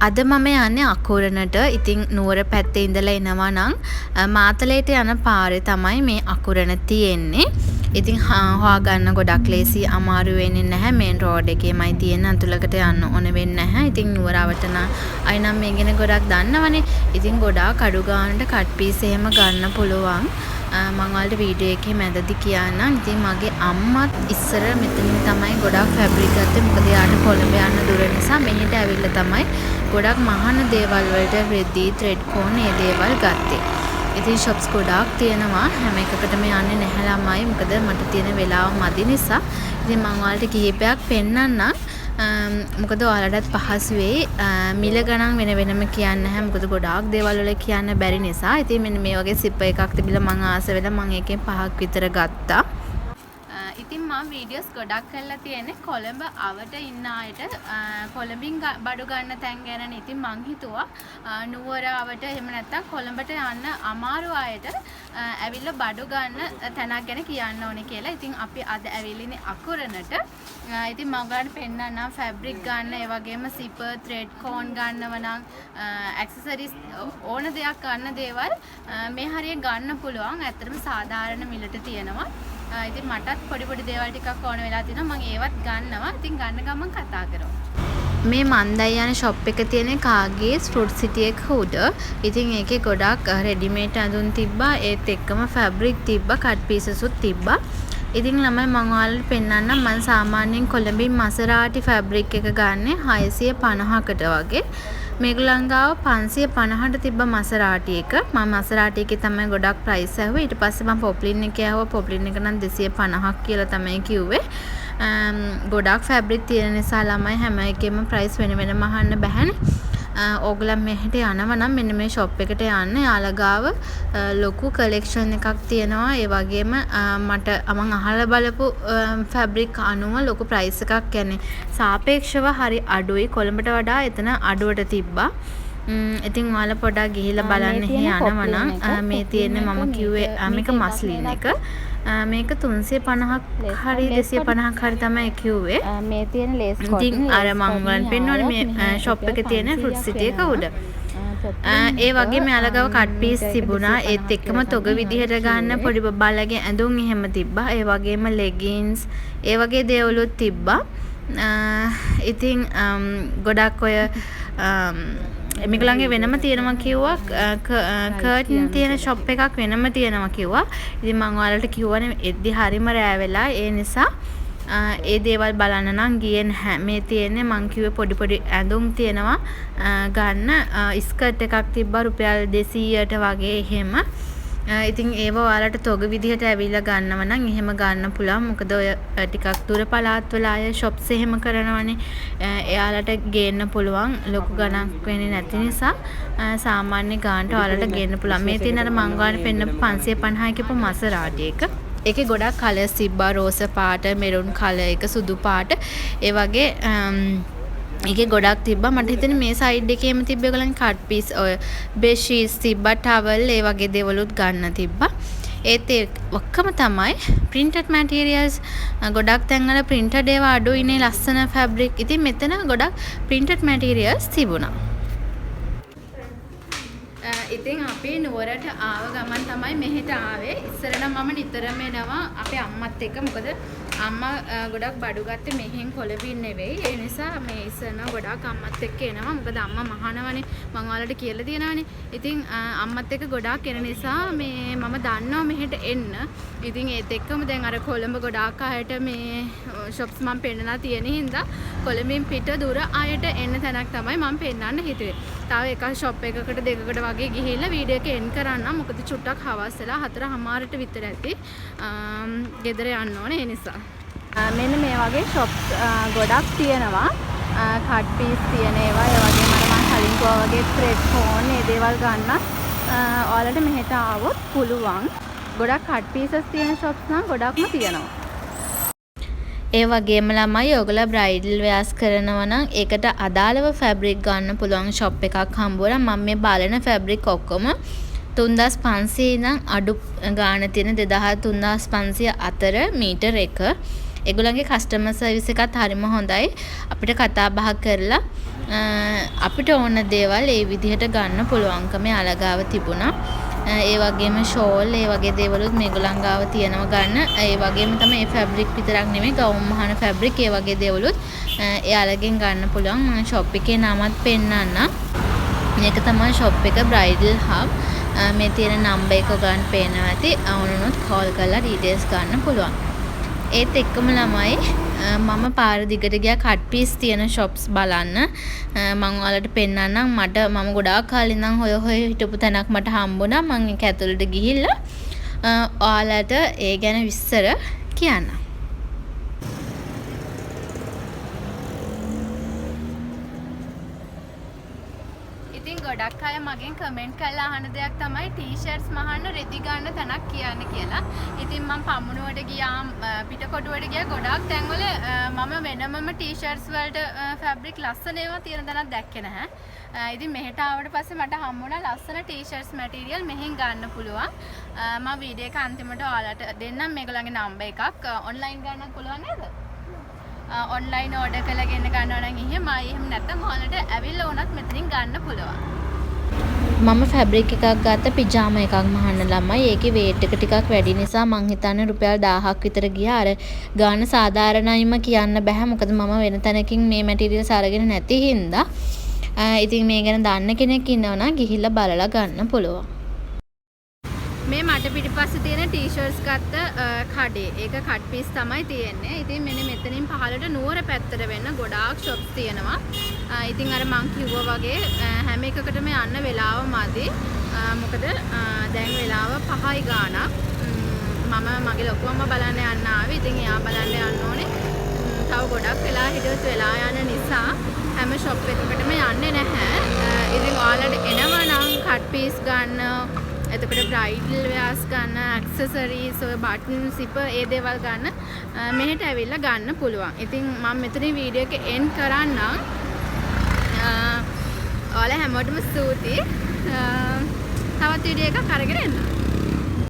අද මම යන්නේ අකුරණට. ඉතින් නුවර පැත්තේ ඉඳලා එනවා නම් මාතලේට යන පාරේ තමයි මේ අකුරණ තියෙන්නේ. ඉතින් හොයාගන්න ගොඩක් ලේසි, අමාරු වෙන්නේ නැහැ. මේන් රෝඩ් එකේමයි තියෙන, අතුලකට යන්න ඕන වෙන්නේ නැහැ. ඉතින් නුවරවට නම් අය නම් මේ ගැන ගොඩක් දන්නවනේ. ඉතින් ගොඩාක් අඩු ගානට කට් පීස් එහෙම ගන්න පුළුවන්. මම ඔයාලට වීඩියෝ එකේ මැදදී කියන්නම්. ඉතින් මගේ අම්මත් ඉස්සර මෙතනින් තමයි ගොඩක් ෆැබ්‍රික් ගත්තේ. මොකද යාට කොළඹ යන්න දුර නිසා මෙහෙට ඇවිල්ලා තමයි ගොඩක් මහන දේවල් වලට රෙදි, ත්‍රෙඩ් කෝන් මේ දේවල් ගත්තේ. ඉතින් shops ගොඩාක් තියෙනවා. හැම එකකටම යන්නේ නැහැ ළමයි. මොකද මට තියෙන වෙලාව මදි නිසා. ඉතින් මම ඔයාලට කිහිපයක් පෙන්නන්නම්. මොකද ඔයාලටත් පහසු වෙයි. මිල ගණන් වෙන වෙනම කියන්න නැහැ. මොකද ගොඩාක් දේවල් වල කියන්න බැරි නිසා. ඉතින් මෙන්න මේ වගේ සිප් එකක් තිබිලා මම ආස වෙලා මම එකෙන් 5ක් විතර ගත්තා. ඉතින් මම වීඩියෝස් ගොඩක් කරලා තියෙන්නේ කොළඹ අවට ඉන්න අයට කොළඹින් බඩු ගන්න තැන් ගැන. ඉතින් මං හිතුවා නුවර අවට එහෙම නැත්නම් කොළඹට යන්න අමාරු අයට ඇවිල්ලා බඩු ගන්න තැනක් ගැන කියන්න ඕනේ කියලා. ඉතින් අපි අද ඇවිල්ලිනේ අකුරණට. ඉතින් මම ගන්න පෙන්නන්නම් ෆැබ්‍රික් ගන්න, ඒ වගේම සිපර්, ත්‍රෙඩ් කෝන් ගන්නව නම් ඇක්සසරිස් ඕන දෙයක් ගන්න දේවල් මේ හරිය ගන්න පුළුවන්. ඇත්තටම සාධාරණ මිලට තියෙනවා. ඉතින් මටත් පොඩි දේවල් ටිකක් ඕන වෙලා තිනවා. මම ඒවත් ගන්නවා. ඉතින් ගන්න ගමන් කතා කරමු. මේ මන්දයි යන ෂොප් එක තියෙන කාගේස් ෆෘට් සිටි එක උඩ. ඉතින් ඒකේ ගොඩක් රෙඩිමේඩ් ඇඳුම් තිබ්බා. ඒත් එක්කම ෆැබ්‍රික් තිබ්බා, කට් පීසස් උත් තිබ්බා. ඉතින් ළමයි මම ඔයාලට පෙන්නන්නම්. මම සාමාන්‍යයෙන් කොළඹින් මසරාටි ෆැබ්‍රික් එක ගන්නේ 650කට වගේ. මේගොල්ලන් ගාව 550ට තිබ්බ මසරාටි එක. මම මසරාටි එකේ තමයි ගොඩක් ප්‍රයිස් ඇහුවේ. ඊට පස්සේ මම පොප්ලින් එකේ ඇහුවා. පොප්ලින් එක නම් 250ක් කියලා තමයි කිව්වේ. ගොඩක් ෆැබ්‍රික් තියෙන නිසා ළමයි හැම එකෙම ප්‍රයිස් වෙන වෙනම අහන්න බැහැනේ. ඕගොල්ලන් මෙහෙට යනවා නම් මෙන්න මේ ෂොප් එකට යන්න. යාලා ගාව ලොකු කලෙක්ෂන් එකක් තියෙනවා. ඒ වගේම මට මම අහලා බලපු ෆැබ්‍රික් අනුව ලොකු ප්‍රයිස් එකක් කියන්නේ සාපේක්ෂව හරි අඩුයි. කොළඹට වඩා එතන අඩුවට තිබ්බා. ඉතින් ඔයාලා පොඩ්ඩක් ගිහිල්ලා බලන්න යනවා නම් මේ තියෙන්නේ මම කිව්වේ මේක මස්ලින් එක. මේක 350ක් හරි 250ක් හරි තමයි කිව්වේ. මේ තියෙන ලේස් කොටන්. ඉතින් අර මම ගන්න පෙන්නෝනේ මේ ෂොප් එකේ තියෙන ෆෘට් සිටි එක උඩ. ඒ වගේ මෙයාලගව කට් පීස් තිබුණා. ඒත් එක්කම තොග විදිහට ගන්න පොඩි බබාලගේ ඇඳුම් එහෙම තිබ්බා. ඒ වගේම ලෙගින්ස් ඒ වගේ දේවලුත් තිබ්බා. ඉතින් ගොඩක් ඔය මේගොල්ලන්ගේ වෙනම තියෙනවා කිව්වා. කර්ටන් තියෙන ෂොප් එකක් වෙනම තියෙනවා කිව්වා. ඉතින් මම ඔයාලට කිව්වනේ එද්දි හරිම රෑ වෙලා. ඒ නිසා ඒ දේවල් බලන්න නම් ගියේ නැහැ. මේ තියෙන්නේ මං කිව්වේ පොඩි ඇඳුම් තියෙනවා ගන්න. ස්කර්ට් එකක් තිබ්බා රුපියල් 200ට වගේ එහෙම. ඉතින් ඒව ඔයාලට තොග විදිහට ඇවිල්ලා ගන්නව නම් එහෙම ගන්න පුළුවන්. මොකද ඔය ටිකක් දුර පළාත් වල අය shops එහෙම කරනවනේ. එයාලට ගේන්න පුළුවන්. ලොකු ගණක් වෙන්නේ නැති නිසා සාමාන්‍ය ගානට ඔයාලට ගේන්න පුළුවන්. මේ තියෙන අර මං ගාන පෙන්න 550 කියපු මසරාටි එක. ඒකේ ගොඩක් කලර්ස් තිබ්බා. රෝස පාට, මෙරුන් කලර් එක, සුදු පාට. ඒ වගේ ඒකේ ගොඩක් තිබ්බා. මට හිතෙන්නේ මේ සයිඩ් එකේම තිබ්බ ඒගොල්ලන් කට් පීස් ඔය බෙඩ්ෂීට්ස් තිබ්බා, ටවල් ඒ වගේ දේවලුත් ගන්න තිබ්බා. ඒත් ඒ ඔක්කොම තමයි printed materials. ගොඩක් තැන්වල printed ඒවා අඩුයිනේ, ලස්සන fabric. ඉතින් මෙතන ගොඩක් printed materials තිබුණා. ඉතින් අපි නුවරට ආව ගමන් තමයි මෙහෙට ආවේ. ඉස්සර නම් මම නිතරම එනවා අපේ අම්මත් එක්ක. මොකද අම්මා ගොඩක් බඩු ගත්තේ මෙහෙන් කොළඹින් නෙවෙයි. ඒ නිසා මේ ඉස්සර ගොඩක් අම්මත් එක්ක එනවා. මොකද අම්මා මහානවනේ. මම ඔයාලට කියලා තියෙනවානේ. ඉතින් අම්මත් එක්ක ගොඩක් එන නිසා මේ මම දන්නවා මෙහෙට එන්න. ඉතින් ඒත් එක්කම දැන් අර කොළඹ ගොඩාක් අයට මේ shops මම පෙන්නලා තියෙන හින්දා කොළඹින් පිට දුර අයට එන්න තැනක් තමයි මම පෙන්නන්න හිතුවේ. තව එක shop එකකට දෙකකට වගේ ගිහිල්ලා වීඩියෝ එක එන්ඩ් කරන්න. මොකද චුට්ටක් හවස් වෙලා 4:00ට විතර ඇති. ගෙදර යන්න ඕනේ ඒ නිසා. මෙන්න මේ වගේ shops ගොඩක් තියෙනවා. කට් පීස් තියෙන ඒවා, ඒ වගේම මම කලින් කිව්වා වගේ ත්‍රෙඩ් කෝන් මේ දේවල් ගන්න ඔයාලට මෙහෙට ආවොත් පුළුවන්. ගොඩක් කට් පීසස් තියෙන shops නම් ගොඩක්ම තියෙනවා. ඒ වගේම ළමයි ඔයගොල්ලෝ බ්‍රයිඩල් වෙයර්ස් කරනවා නම් ඒකට අදාළව ෆැබ්‍රික් ගන්න පුළුවන් ෂොප් එකක් හම්බුණා. මම මේ බලන ෆැබ්‍රික් ඔක්කොම 3500 ඉඳන් අඩු ගාණ තියෙන 2500 3500 අතර මීටර එක. ඒගොල්ලන්ගේ කස්ටමර් සර්විස් එකත් හරිම හොඳයි. අපිට කතා බහ කරලා අපිට ඕන දේවල් ඒ විදිහට ගන්න පුළුවන්කම අලගාව තිබුණා. ඒ වගේම ෂෝල් ඒ වගේ දේවලුත් මේගොල්ලන් ගාව තියෙනවා ගන්න. ඒ වගේම තමයි මේ ෆැබ්‍රික් විතරක් නෙමෙයි ගවුම් මහන ෆැබ්‍රික් ඒ වගේ දේවලුත් එයාලගෙන් ගන්න පුළුවන්. මම ෂොප් එකේ නමත් පෙන්නන්නම්. මේක තමයි ෂොප් එක බ්‍රයිඩල් හබ්. මේ තියෙන නම්බර් එක ගන්න පේනවා ඇති. අවුනොත් කෝල් කරලා ඩීටේල්ස් ගන්න පුළුවන්. ඒත් එක්කම ළමයි මම පාර දිගට ගියා කට් පීස් තියෙන shops බලන්න. මම ඔයාලට පෙන්නන්නම්. මම ගොඩාක් කාලේ ඉඳන් හොය හිටපු තැනක් මට හම්බුණා. මම ඒක ඇතුළට ගිහිල්ලා ඔයාලට ඒ ගැන විස්තර කියන්නම්. ඉතින් ගොඩක් අය මගෙන් කමෙන්ට් කරලා අහන දෙයක් තමයි ටී-ෂර්ට්ස් මහන්න රෙදි ගන්න තැනක් කියන්න කියලා. ඉතින් මම පමුණුවට ගියා පිටකොටුවට ගියා ගොඩක් තැන්වල මම වෙනමම ටී-ෂර්ට්ස් වලට ෆැබ්‍රික් ලස්සන ඒවා තියෙන තැනක් දැක්කේ නැහැ. ඉතින් මෙහෙට ආවට පස්සේ මට හම්බුණා ලස්සන ටී-ෂර්ට්ස් මැටීරියල් මෙහෙන් ගන්න පුළුවන්. මම වීඩියෝ එක අන්තිමට ඔයාලට දෙන්නම් මේගොල්ලන්ගේ නම්බර් එකක්. ඔන්ලයින් ගන්නත් පුළුවන් නේද? ඔන්ලයින් ඕඩර් කරලා ගෙන්න ගන්නවා නම් එහෙම නැත්නම් ඔයාලට ඇවිල්ලා උනත් මෙතනින් ගන්න පුළුවන්. මම ෆැබ්‍රික් එකක් ගත්ත පිජාමා එකක් මහන්න ළමයි. ඒකේ වේට් එක ටිකක් වැඩි නිසා මං හිතන්නේ රුපියල් 1000ක් විතර ගියා. අර ගාන සාධාරණයිම කියන්න බෑ. මොකද මම වෙන තැනකින් මේ මැටීරියල්ස් අරගෙන නැති හින්දා. ඉතින් මේ ගැන දන්න කෙනෙක් ඉන්නවා නම් ගිහිල්ලා බලලා ගන්න පුළුවන්. මේ මට පිටිපස්සේ තියෙන ටී-ෂර්ට්ස් ගත්ත කඩේ. ඒක කට් පීස් තමයි තියෙන්නේ. ඉතින් මෙන්න මෙතනින් පහළට නුවර පැත්තට වෙන්න ගොඩාක් shops තියෙනවා. ඉතින් අර මං කිව්වා වගේ හැම එකකටම යන්න වෙලාව මදි. මොකද දැන් වෙලාව 5යි ගාණක්. මම මගේ ලොකුවම බලන්න යන්න ආවේ. ඉතින් එයා බලන්න යන්න ඕනේ. තව ගොඩක් වෙලා හිටියොත් වෙලා යන නිසා හැම shop එකකටම යන්නේ නැහැ. ඉතින් ඔයාලට එනවා නම් කට් පීස් ගන්න එතකොට බ්‍රයිඩල් වෙයර්ස් ගන්න, ඇක්සසරිස්, ඔය බටන්, සිපර් ඒ දේවල් ගන්න මෙහෙට ඇවිල්ලා ගන්න පුළුවන්. ඉතින් මම මෙතනින් වීඩියෝ එක එන්ඩ් කරන්නම්. ඔයාලා හැමෝටම ස්තුතියි. තවත් වීඩියෝ එකක් අරගෙන එන්න.